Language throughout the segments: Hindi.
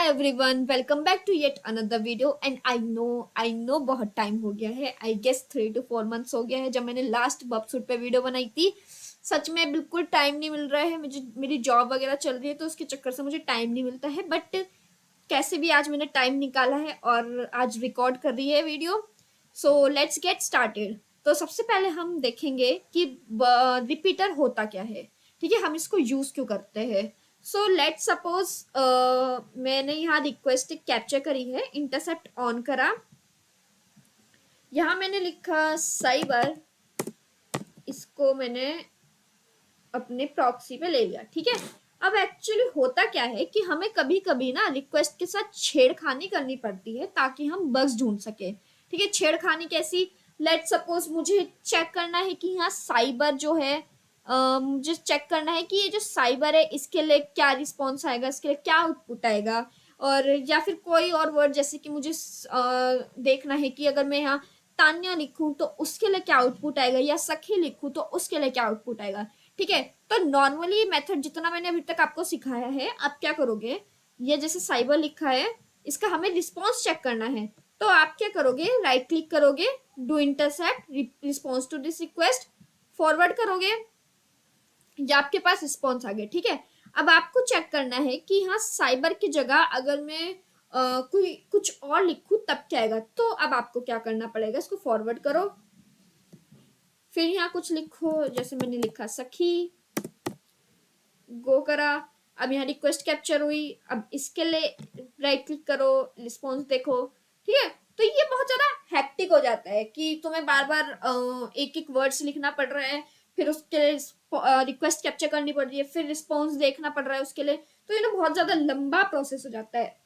Everyone, welcome back to yet another video. And I know बहुत टाइम हो गया है। आई गेस 3 to 4 months हो गया है जब मैंने लास्ट बपसूट पे वीडियो बनाई थी। सच में बिल्कुल टाइम नहीं मिल रहा है मुझे, मेरी जॉब वगैरह चल रही है तो उसके चक्कर से मुझे टाइम नहीं मिलता है। बट कैसे भी आज मैंने टाइम निकाला है और आज रिकॉर्ड कर रही है video. So let's get started. तो सबसे पहले हम देखेंगे कि रिपीटर होता क्या है। ठीक है, हम इसको यूज क्यों करते हैं। सो लेट सपोज मैंने यहाँ रिक्वेस्ट कैप्चर करी है, इंटरसेप्ट ऑन करा, यहाँ मैंने लिखा साइबर, इसको मैंने अपने प्रॉक्सी पे ले लिया। ठीक है, अब एक्चुअली होता क्या है कि हमें कभी कभी ना रिक्वेस्ट के साथ छेड़खानी करनी पड़ती है ताकि हम बग्स ढूंढ सके। ठीक है, छेड़खानी कैसी। लेट सपोज मुझे चेक करना है कि यहाँ साइबर जो है, मुझे चेक करना है कि ये जो साइबर है इसके लिए क्या रिस्पॉन्स आएगा, इसके लिए क्या आउटपुट आएगा। और या फिर कोई और वर्ड, जैसे कि मुझे देखना है कि अगर मैं यहाँ तान्या लिखूं तो उसके लिए क्या आउटपुट आएगा, या सखी लिखूं तो उसके लिए क्या आउटपुट आएगा। ठीक है, तो नॉर्मली मेथड जितना मैंने अभी तक आपको सिखाया है, आप क्या करोगे, ये जैसे साइबर लिखा है, इसका हमें रिस्पॉन्स चेक करना है। तो आप क्या करोगे, राइट क्लिक करोगे, do intercept response to this request, forward करोगे, या आपके पास रिस्पॉन्स आ गया। ठीक है, अब आपको चेक करना है कि यहाँ साइबर की जगह अगर मैं कोई कुछ और लिखूं तब क्या आएगा। तो अब आपको क्या करना पड़ेगा, इसको फॉरवर्ड करो, फिर यहाँ कुछ लिखो, जैसे मैंने लिखा सखी, गो करा। अब यहाँ रिक्वेस्ट कैप्चर हुई, अब इसके लिए राइट क्लिक करो, रिस्पॉन्स देखो। ठीक है, तो ये बहुत ज्यादा हैक्टिक हो जाता है कि तुम्हें बार बार एक एक वर्ड्स लिखना पड़ रहा है, फिर उसके लिए रिक्वेस्ट कैप्चर करनी पड़ रही है, फिर रिस्पॉन्स देखना पड़ रहा है उसके लिए। तो ये ना बहुत ज्यादा लंबा प्रोसेस हो जाता है।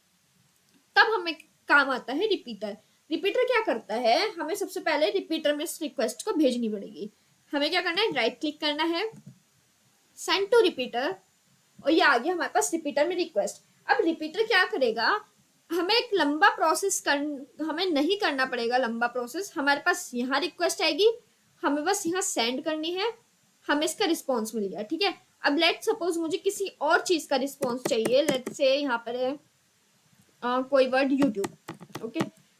तब हमें काम आता है रिपीटर। रिपीटर क्या करता है, हमें सबसे पहले रिपीटर में इस रिक्वेस्ट को भेजनी पड़ेगी। हमें क्या करना है, राइट क्लिक करना है, सेंड टू रिपीटर, और ये आ गया हमारे पास रिपीटर में रिक्वेस्ट। अब रिपीटर क्या करेगा, हमें एक लंबा प्रोसेस हमें नहीं करना पड़ेगा लंबा प्रोसेस। हमारे पास यहाँ रिक्वेस्ट आएगी, हमें बस यहाँ सेंड करनी है, हमें इसका रिस्पॉन्स मिल गया। ठीक है, अब लेट सपोज मुझे किसी और चीज का रिस्पॉन्स चाहिए। लेट से यहाँ पर है कोई वर्ड यूट्यूब। ओके,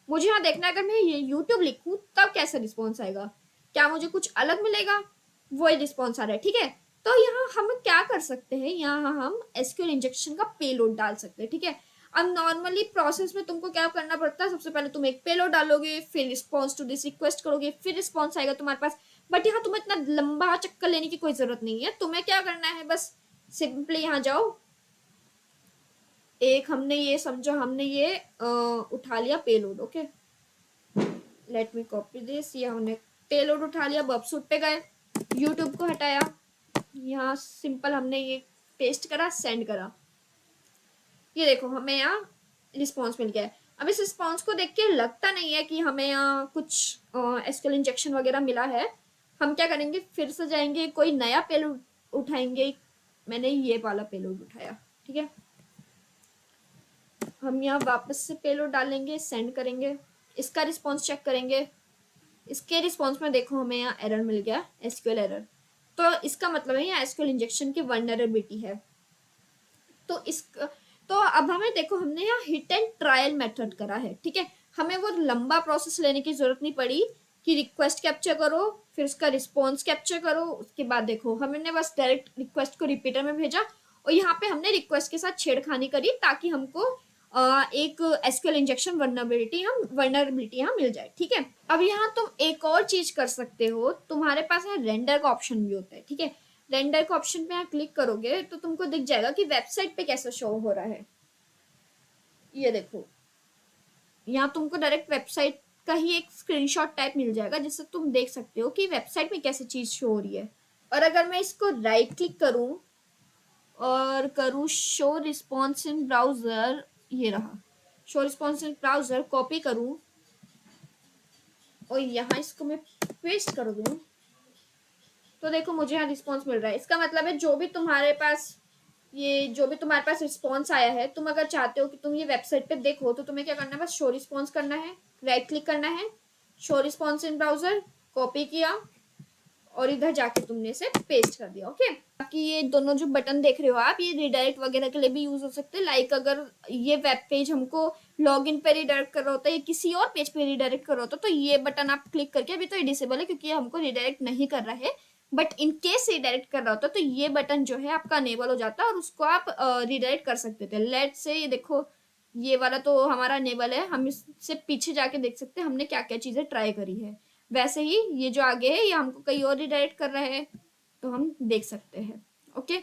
मुझे यहाँ देखना है अगर मैं ये यूट्यूब लिखूं तब कैसा रिस्पॉन्स आएगा, क्या मुझे कुछ अलग मिलेगा, वो रिस्पॉन्स आ रहा है। ठीक है, तो यहाँ हम क्या कर सकते हैं, यहाँ हम एसक्यूएल इंजेक्शन का पेलोड डाल सकते हैं। ठीक है, अब नॉर्मली प्रोसेस में तुमको क्या करना पड़ता है, सबसे पहले तुम एक पेलोड डालोगे, फिर रिस्पॉन्स टू दिस रिक्वेस्ट करोगे, फिर रिस्पॉन्स आएगा तुम्हारे पास। बट यहाँ तुम्हें इतना लंबा चक्कर लेने की कोई जरूरत नहीं है। तुम्हें क्या करना है, बस सिंपली यहाँ जाओ, एक हमने ये समझो, हमने ये उठा लिया payload. Okay, let me copy this, ये हमने पेलोड उठा लिया, बबसूट पे गए, यूट्यूब को हटाया, यहाँ सिंपल हमने ये पेस्ट करा, सेंड करा। ये देखो हमें यहाँ रिस्पॉन्स मिल गया है। अब इस रिस्पॉन्स को देख के लगता नहीं है कि हमें यहाँ कुछ एसक्यूएल इंजेक्शन वगैरह मिला है। हम क्या करेंगे, फिर से जाएंगे, कोई नया पेलोड उठाएंगे। मैंने ये वाला पेलोड उठाया। ठीक है, हम यहाँ वापस से पेलोड डालेंगे, सेंड करेंगे, इसका रिस्पॉन्स चेक करेंगे। इसके रिस्पॉन्स में देखो हमें यहाँ एरर मिल गया, एसक्यूएल एरर। तो इसका मतलब है यहाँ एसक्यूएल इंजेक्शन की वल्नरेबिलिटी है। तो इस तो अब हमें देखो, हमने यहाँ हिट एंड ट्रायल मेथड करा है। ठीक है, हमें वो लंबा प्रोसेस लेने की जरूरत नहीं पड़ी कि रिक्वेस्ट कैप्चर करो, फिर उसका रिस्पॉन्स कैप्चर करो, उसके बाद देखो हमने बस डायरेक्ट रिक्वेस्ट को रिपीटर में भेजा, और यहाँ पे हमने रिक्वेस्ट के साथ छेड़खानी करी ताकि हमको एक एसक्यूएल इंजेक्शन वल्नरेबिलिटी यहाँ मिल जाए। ठीक है, अब यहाँ तुम एक और चीज कर सकते हो, तुम्हारे पास यहाँ रेंडर का ऑप्शन भी होता है। ठीक है, रेंडर का ऑप्शन पे यहाँ क्लिक करोगे तो तुमको दिख जाएगा कि वेबसाइट पे कैसा शो हो रहा है। ये देखो, यहाँ तुमको डायरेक्ट वेबसाइट का ही एक स्क्रीनशॉट टाइप मिल जाएगा जिससे तुम देख सकते हो कि वेबसाइट में कैसी चीज शो हो रही है। और अगर मैं इसको राइट क्लिक करूं और करूं शो रिस्पॉन्स इन ब्राउजर, ये रहा show response in browser, copy करूं और यहाँ इसको मैं पेस्ट कर दूं, तो देखो मुझे यहाँ रिस्पॉन्स मिल रहा है। इसका मतलब है जो भी तुम्हारे पास रिस्पॉन्स आया है, तुम अगर चाहते हो कि तुम ये वेबसाइट पे देखो तो तुम्हें क्या करना है, बस शो रिस्पॉन्स करना है, राइट क्लिक करना है, show response in browser, copy किया और इधर जाके तुमने इसे पेस्ट कर दिया। ओके, बाकी ये दोनों जो बटन देख रहे हो आप, ये रिडायरेक्ट वगैरह के लिए भी यूज हो सकते हैं। लाइक अगर ये वेब पेज हमको लॉगिन पे रिडायरेक्ट कर रहा होता है या किसी और पेज पे रिडायरेक्ट कर रहा होता है, तो ये बटन आप क्लिक करके, अभी तो ये डिसेबल है क्योंकि ये हमको रिडायरेक्ट नहीं कर रहा है, बट इन केस रिडायरेक्ट कर रहा होता तो ये बटन जो है आपका अनेबल हो जाता है और उसको आप रिडायरेक्ट कर सकते थे। लेट से ये देखो, ये वाला तो हमारा अनेबल है, हम इससे पीछे जाके देख सकते हैं हमने क्या क्या चीजें ट्राई करी है। वैसे ही ये जो आगे है ये हमको कहीं और रिडायरेक्ट कर रहा है, तो हम देख सकते हैं। ओके,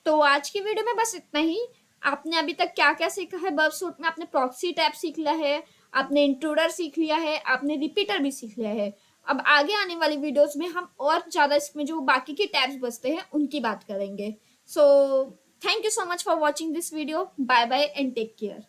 तो आज की वीडियो में बस इतना ही। आपने अभी तक क्या क्या सीखा है बर्ब सूट में? आपने प्रॉक्सी टैब सीख लिया है, आपने इंट्रूडर सीख लिया है, आपने रिपीटर भी सीख लिया है। अब आगे आने वाली वीडियोस में हम और ज्यादा इसमें जो बाकी के टैब्स बचते हैं उनकी बात करेंगे। So thank you so much for watching this video. Bye bye and take care.